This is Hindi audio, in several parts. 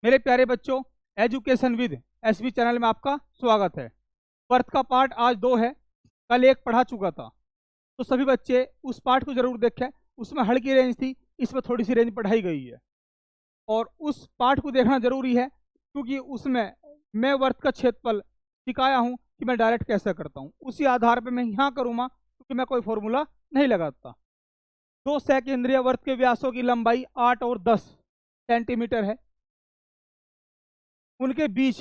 मेरे प्यारे बच्चों, एजुकेशन विद एसबी चैनल में आपका स्वागत है। वर्थ का पार्ट आज 2 है, कल 1 पढ़ा चुका था, तो सभी बच्चे उस पार्ट को जरूर देखें। उसमें हल्की रेंज थी, इसमें थोड़ी सी रेंज पढ़ाई गई है और उस पार्ट को देखना जरूरी है क्योंकि उसमें मैं वर्थ का क्षेत्रफल सिखाया हूँ कि मैं डायरेक्ट कैसे करता हूँ। उसी आधार पर मैं यहाँ करूँगा क्योंकि मैं कोई फॉर्मूला नहीं लगाता। 2 सकेंद्रीय वर्त के व्यासों की लंबाई 8 और 10 सेंटीमीटर है। उनके बीच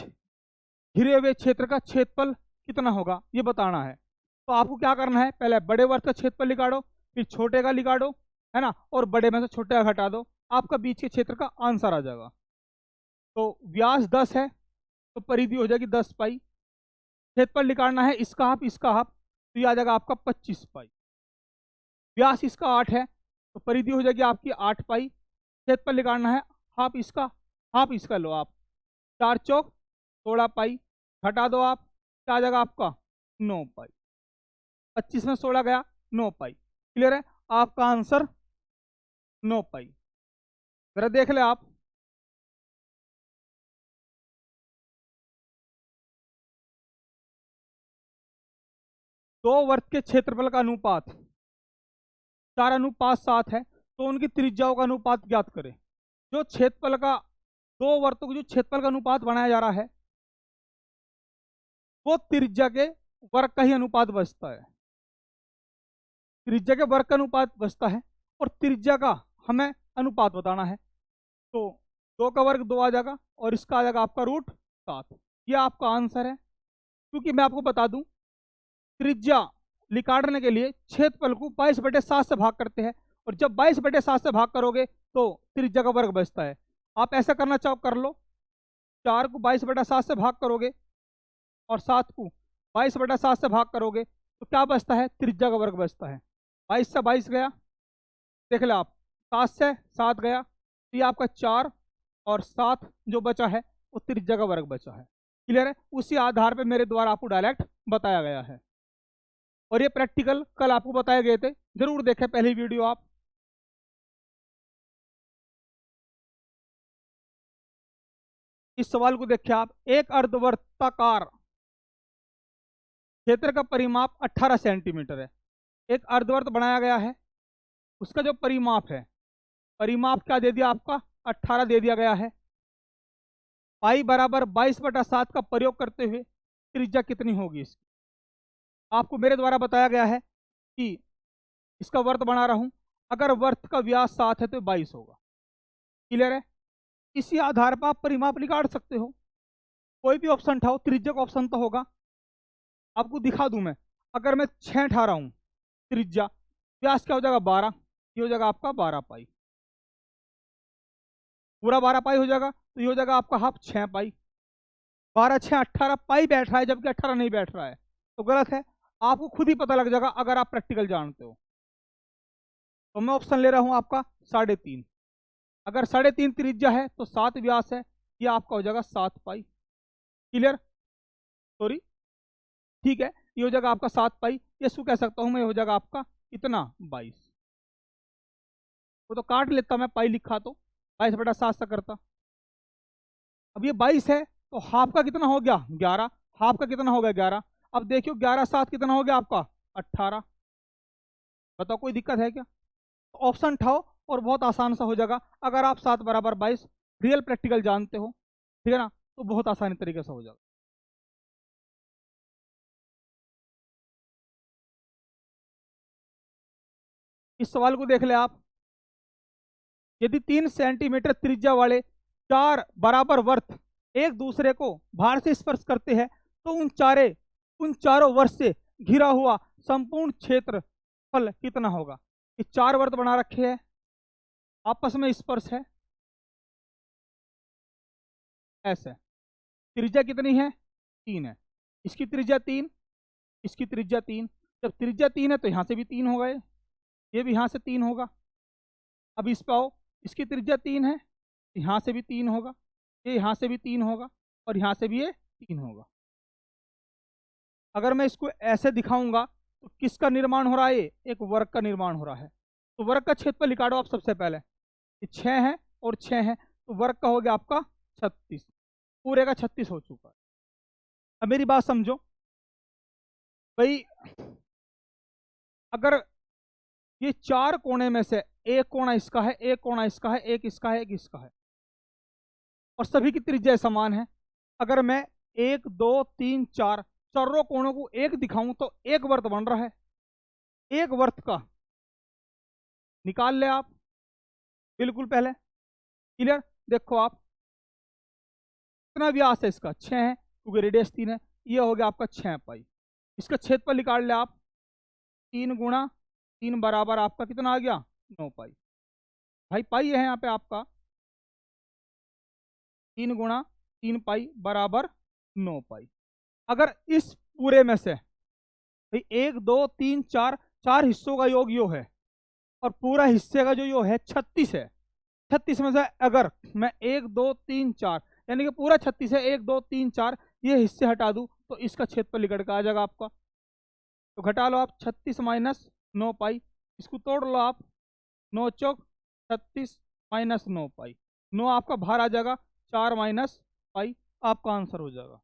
घिरे हुए क्षेत्र का क्षेत्रफल कितना होगा ये बताना है। तो आपको क्या करना है, पहले बड़े वर्त का क्षेत्रफल निकालो, फिर छोटे का निकालो, है ना, और बड़े में से छोटे का घटा दो, आपका बीच के क्षेत्र का आंसर आ जाएगा। तो व्यास 10 है तो परिधि हो जाएगी 10 पाई। क्षेत्रफल निकालना है इसका हाफ, तो ये आ जाएगा आपका 25 पाई। व्यास इसका 8 है तो परिधि हो जाएगी आपकी 8 पाई। क्षेत्रफल निकालना है हाफ इसका लो आप, 4 चौक 16 पाई, घटा दो आप, क्या आ जाएगा आपका 9 पाई। 25 में 16 गया 9 पाई। क्लियर है, आपका आंसर 9 पाई। जरा देख ले आप, दो वर्त के क्षेत्रफल का अनुपात 4:7 है, तो उनकी त्रिज्याओं का अनुपात ज्ञात करें। जो क्षेत्रफल का, दो वर्तों को जो क्षेत्रफल का अनुपात बनाया जा रहा है वो त्रिज्या के वर्ग का ही अनुपात बचता है। त्रिज्या के वर्ग का अनुपात बचता है और त्रिज्या का हमें अनुपात बताना है। तो 2 का वर्ग 2 आ जाएगा और इसका आ जाएगा आपका √7। ये आपका आंसर है। क्योंकि मैं आपको बता दूं, त्रिज्या निकालने के लिए क्षेत्रफल को 22/7 से भाग करते हैं और जब 22/7 से भाग करोगे तो त्रिज्या का वर्ग बचता है। आप ऐसा करना चाहो कर लो, 4 को 22/7 से भाग करोगे और 7 को 22/7 से भाग करोगे तो क्या बचता है, त्रिज्या का वर्ग बचता है। 22 से 22 गया, देख लो आप, 7 से 7 गया, तो ये आपका 4 और 7 जो बचा है वो त्रिज्या का वर्ग बचा है। क्लियर है, उसी आधार पे मेरे द्वारा आपको डायरेक्ट बताया गया है और ये प्रैक्टिकल कल आपको बताए गए थे, जरूर देखें पहली वीडियो आप। इस सवाल को देखिए आप, एक अर्धवृत्ताकार क्षेत्र का परिमाप 18 सेंटीमीटर है। एक अर्धवर्त बनाया गया है, उसका जो परिमाप है, परिमाप क्या दे दिया आपका 18 दे दिया गया है। पाई बराबर 22/7 का प्रयोग करते हुए त्रिज्या कितनी होगी इसकी, आपको मेरे द्वारा बताया गया है कि इसका वर्त बना रहा हूं, अगर वर्त का व्यास 7 है तो 22 होगा। क्लियर है, इसी आधार पर आप परिमाप निकाल सकते हो। कोई भी ऑप्शन उठाओ, त्रिज्या का ऑप्शन तो होगा। आपको दिखा दूं मैं, अगर मैं 6 उठा रहा हूं त्रिज्या, व्यास क्या हो जाएगा 12, ये हो जाएगा आपका 12 पाई, पूरा 12 पाई हो जाएगा, तो ये हो जाएगा आपका हाफ 6 पाई। 12 6 18 पाई बैठ रहा है जबकि 18 नहीं बैठ रहा है, तो गलत है। आपको खुद ही पता लग जाएगा अगर आप प्रैक्टिकल जानते हो। तो मैं ऑप्शन ले रहा हूं आपका 3.5। अगर 3.5 त्रिज्या है तो 7 व्यास है, ये आपका हो जाएगा 7 पाई। क्लियर, सॉरी, ठीक है, ये हो जाएगा आपका 7 पाई। ये शू कह सकता हूं मैं, हो जाएगा आपका इतना 22। वो तो काट लेता मैं, पाई लिखा तो 22/7 से करता। अब ये 22 है तो हाफ का कितना हो गया 11, हाफ का कितना हो गया 11। अब देखियो 11 7 कितना हो गया आपका 18। बताओ कोई दिक्कत है क्या? तो ऑप्शन उठाओ और बहुत आसान सा हो जाएगा। अगर आप 7 बराबर 22 रियल प्रैक्टिकल जानते हो, ठीक है ना, तो बहुत आसानी तरीके से हो जाएगा। इस सवाल को देख ले आप, यदि 3 सेंटीमीटर त्रिज्या वाले 4 बराबर वर्त एक दूसरे को भार से स्पर्श करते हैं तो उन चारों वर्ष से घिरा हुआ संपूर्ण क्षेत्रफल कितना होगा। ये 4 वर्त बना रखे हैं, आपस में स्पर्श है, ऐसे त्रिज्या कितनी है 3 है, इसकी त्रिज्या 3, इसकी त्रिज्या 3। जब त्रिज्या 3 है तो यहाँ से भी 3 हो गए, ये भी यहाँ से 3 होगा। अब इस पे आओ, इसकी त्रिज्या 3 है, यहाँ से भी 3 होगा, ये यहाँ से भी 3 होगा और यहाँ से भी ये 3 होगा। अगर मैं इसको ऐसे दिखाऊंगा तो किसका निर्माण हो रहा है, एक वर्ग का निर्माण हो रहा है। तो वर्ग का क्षेत्रफल निकालो आप सबसे पहले, ये 6 है और 6 है, तो वर्ग का हो गया आपका 36, पूरे का 36 हो चुका है। अब मेरी बात समझो भाई, अगर ये 4 कोने में से एक कोना इसका है, एक कोना इसका है, एक इसका है, एक इसका है, और सभी की त्रिज्या समान है, अगर मैं 1 2 3 4 चारों कोणों को एक दिखाऊं तो एक वर्त बन रहा है। एक वर्त का निकाल ले आप बिल्कुल पहले। क्लियर? देखो आप, कितना व्यास है इसका, 6 है क्योंकि रेडियस 3 है। ये हो गया आपका 6 पाई। इसका क्षेत्रफल निकाल ले आप, 3 गुणा 3 बराबर आपका कितना आ गया, 9 पाई। भाई पाई है यहाँ पे आपका, 3 गुणा 3 पाई बराबर 9 पाई। अगर इस पूरे में से भाई 1 2 3 4 4 हिस्सों का योग यो है, और पूरा हिस्से का जो योग है 36 है। 36 में से अगर मैं 1 2 3 4 यानी कि पूरा 36 है, 1 2 3 4 ये हिस्से हटा दूं तो इसका क्षेत्रफल निकल के आ जाएगा आपका। तो घटा लो आप, 36 माइनस 9 पाई, इसको तोड़ लो आप, 9 चौक 36 माइनस 9 पाई, 9 आपका बाहर आ जाएगा, 4 माइनस पाई आपका आंसर हो जाएगा।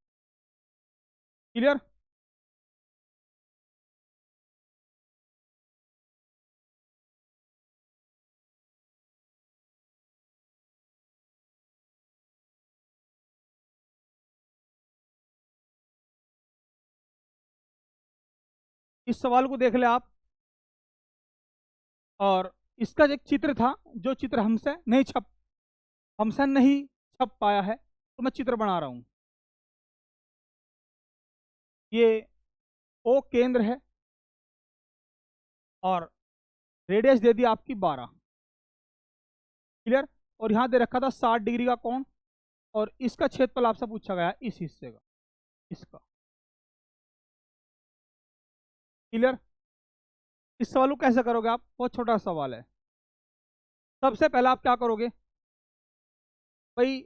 क्लियर? इस सवाल को देख ले आप, और इसका एक चित्र था, जो चित्र हमसे नहीं छप पाया है, तो मैं चित्र बना रहा हूं। ये ओ केंद्र है और रेडियस दे दी आपकी 12। क्लियर? और यहां दे रखा था 60 डिग्री का कोण, और इसका क्षेत्रफल आपसे पूछा गया है इस हिस्से का, इसका। क्लियर? इस सवाल को कैसे करोगे आप, बहुत छोटा सवाल है। सबसे पहले आप क्या करोगे भाई,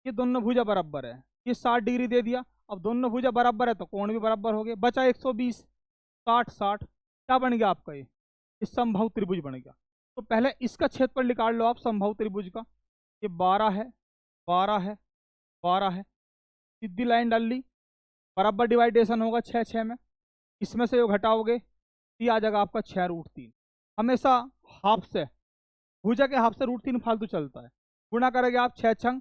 ये दोनों भुजा बराबर है, ये 60 डिग्री दे दिया, अब दोनों भुजा बराबर है तो कोण भी बराबर हो गए, बचा 120, 60 60, क्या बन गया आपका, ये समबाहु त्रिभुज बन गया। तो पहले इसका क्षेत्रफल निकाल लो आप समबाहु त्रिभुज का। ये 12 है, 12 है, 12 है, सीधी लाइन डाल ली, बराबर डिवाइडेशन होगा 6 6 में, इसमें से जो घटाओगे ये आ जाएगा आपका 6√3। हमेशा हाफ से, भुजा के हाफ से √3 फालतू चलता है, गुणा करेंगे आप 6 छंग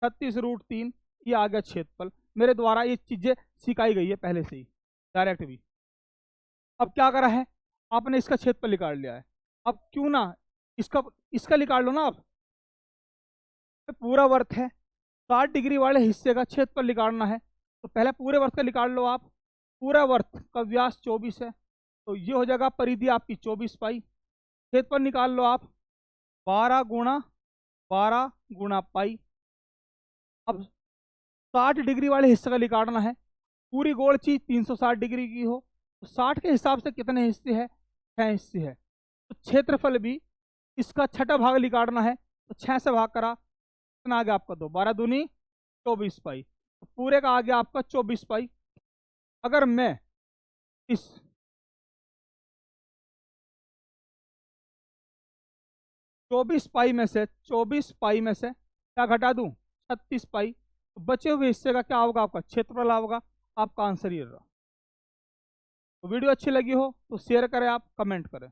36√3, ये आ गया क्षेत्रफल। मेरे द्वारा ये चीजें सिखाई गई है पहले से ही, डायरेक्ट भी। अब क्या करा है आपने, इसका क्षेत्रफल निकाल लिया है, अब क्यों ना इसका इसका निकाल लो ना आप। पूरा वर्त है, 60 डिग्री वाले हिस्से का क्षेत्रफल निकालना है, तो पहले पूरे वर्त का निकाल लो आप। पूरा वर्त का व्यास 24 है, तो ये हो जाएगा परिधि आपकी 24 पाई। क्षेत्रफल निकाल लो आप, 12 गुणा पाई। अब 60 डिग्री वाले हिस्से का निकालना है, पूरी गोल चीज 360 डिग्री की हो, तो 60 के हिसाब से कितने हिस्से हैं, 6 हिस्से है। तो क्षेत्रफल भी इसका छठा भाग निकालना है, तो 6 से भाग करा, कितना आ गया आपका 2, 12 दूनी 24 पाई, तो पूरे का आ गया आपका 24 पाई। अगर मैं इस 24 पाई में से क्या घटा दूं, 36 पाई, तो बचे हुए हिस्से का क्या होगा, आपका क्षेत्रफल होगा। आपका आंसर ये रहा। तो वीडियो अच्छी लगी हो तो शेयर करें, आप कमेंट करें।